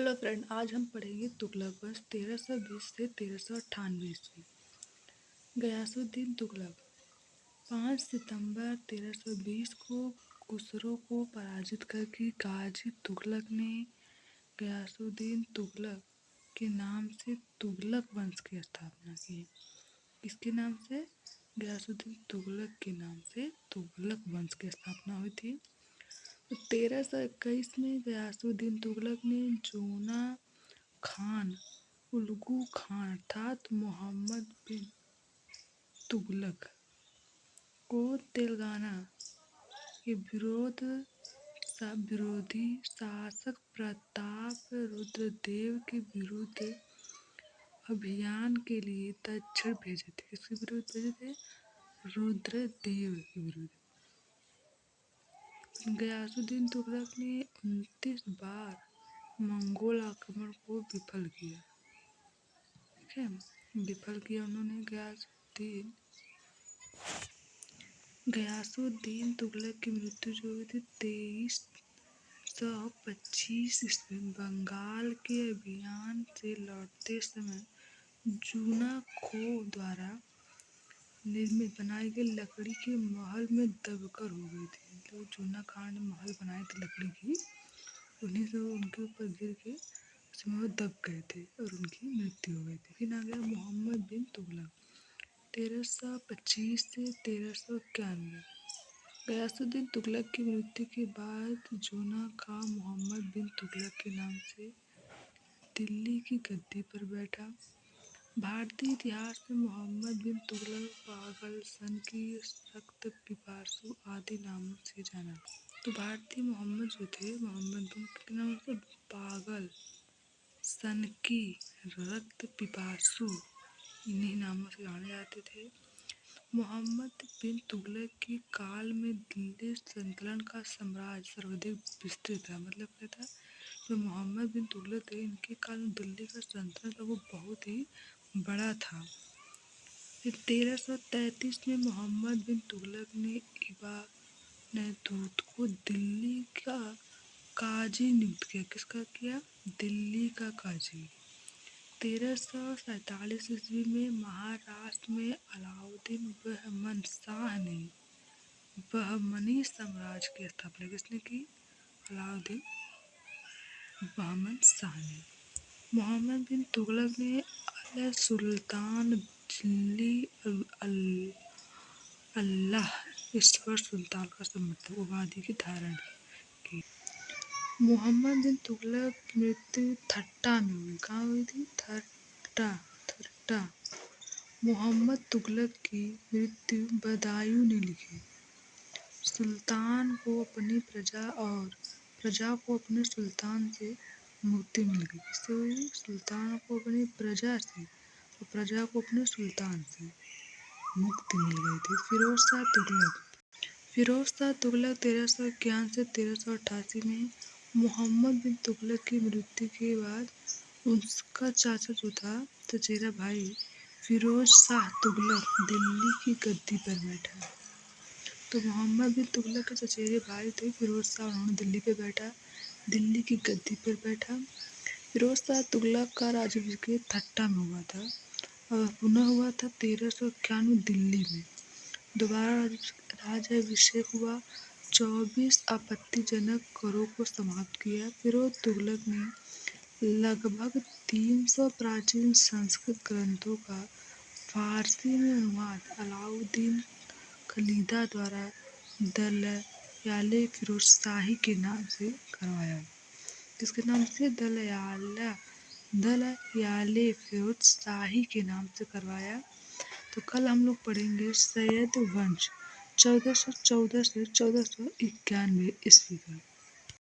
Hello friend, आज हम पढ़ेंगे तुगलक वंश 1320 से 1398 ईस्वी। गयासुद्दीन तुगलक 5 सितंबर 1320 को खुसरो को पराजित करके गाजी तुगलक ने गयासुद्दीन तुगलक के नाम से तुगलक वंश की स्थापना की। किसके नाम से? गयासुद्दीन तुगलक के नाम से तुगलक वंश की स्थापना हुई थी। 1321 में गयासुद्दीन तुगलक ने जूना खान उलगू खान अर्थात मोहम्मद बिन तुगलक को तेलंगाना के विरोधी शासक प्रताप रुद्रदेव के विरुद्ध अभियान के लिए दक्षिण भेजे थे। किसके विरुद्ध भेजे थे? रुद्रदेव के विरुद्ध। गयासुद्दीन तुगलक ने 29 बार मंगोल आक्रमण को विफल किया। ठीक है, विफल किया उन्होंने। गयासुद्दीन तुगलक की मृत्यु जो हुई थी 2325 ईस्वी में बंगाल के अभियान से लौटते समय जूना खो द्वारा निर्मित बनाई गई लकड़ी के महल में दबकर हो गई थी। तो जूना खान ने महल बनाए थे लकड़ी की, उन्हीं से उनके ऊपर गिर के उसमें वो दब गए थे और उनकी मृत्यु हो गई थी। फिर आ गया मोहम्मद बिन तुगलक 1325 से 1391। गयासुद्दीन तुगलक की मृत्यु के बाद जूना खां मोहम्मद बिन तुगलक के नाम से दिल्ली की गद्दी पर बैठा। भारतीय इतिहास में मोहम्मद बिन तुगलक पागल, सनकी, सख्त पिपासु आदि नामों से जाना। तो भारतीय मोहम्मद जो थे, मोहम्मद बिन के नाम से पागल, सनकी, रक्त पिपासु इन्हीं नामों से जाने जाते थे। मोहम्मद बिन तुगलक के काल में दिल्ली सल्तनत का साम्राज्य सर्वाधिक विस्तृत था। मतलब क्या था? जो मोहम्मद बिन तुगलक थे, इनके काल में दिल्ली का सल्तनत था वो बहुत ही बड़ा था। फिर 1333 में मोहम्मद बिन तुगलक ने इबानतूत को दिल्ली का काजी नियुक्त किया। किसका किया? दिल्ली का काजी। 1347 ईस्वी में महाराष्ट्र में अलाउद्दीन बहमन शाह ने बहमनी साम्राज्य की स्थापना। किसने की? अलाउद्दीन बहमन शाह ने। मोहम्मद बिन तुगलक ने अल सुल्तान दिल्ली अल्लाह ईश्वर सुल्तान का समर्थक उपाधि की धारण की। मोहम्मद बिन तुगलक की मृत्यु थट्टा में हुई। कहाँ हुई थी? थट्टा। मोहम्मद तुगलक की मृत्यु बदायूं ने लिखी। सुल्तान को अपनी प्रजा और प्रजा को अपने सुल्तान से मुक्ति मिल गई। किससे हुई? सुल्तान को अपनी प्रजा से और प्रजा को अपने सुल्तान से मुक्ति मिल गई थी। फिरोज शाह तुगलक 1351 से 1388 में मोहम्मद बिन तुगलक की मृत्यु के बाद उसका चाचा जो था, चचेरा भाई फिरोज शाह तुगलक दिल्ली की गद्दी पर बैठा। तो मोहम्मद बिन तुगलक के चचेरे भाई थे फिरोज शाह, उन्होंने दिल्ली की गद्दी पर बैठा। फिरोज शाह तुगलक का राज्याभिषेक थट्टा में हुआ था और पुनः हुआ था 1391 दिल्ली में। दोबारा राज्याभिषेक हुआ। 24 आपत्तिजनक करों को समाप्त किया। फिरोज तुगलक ने लगभग 300 प्राचीन संस्कृत ग्रंथों का फारसी में अनुवाद अलाउद्दीन खलीदा द्वारा दलयाले फिरोजशाही के नाम से करवाया। किसके नाम से? दलयाले फिरोजशाही के नाम से करवाया। तो कल हम लोग पढ़ेंगे सैयद वंश 1414 से 1491 ईस्वी का।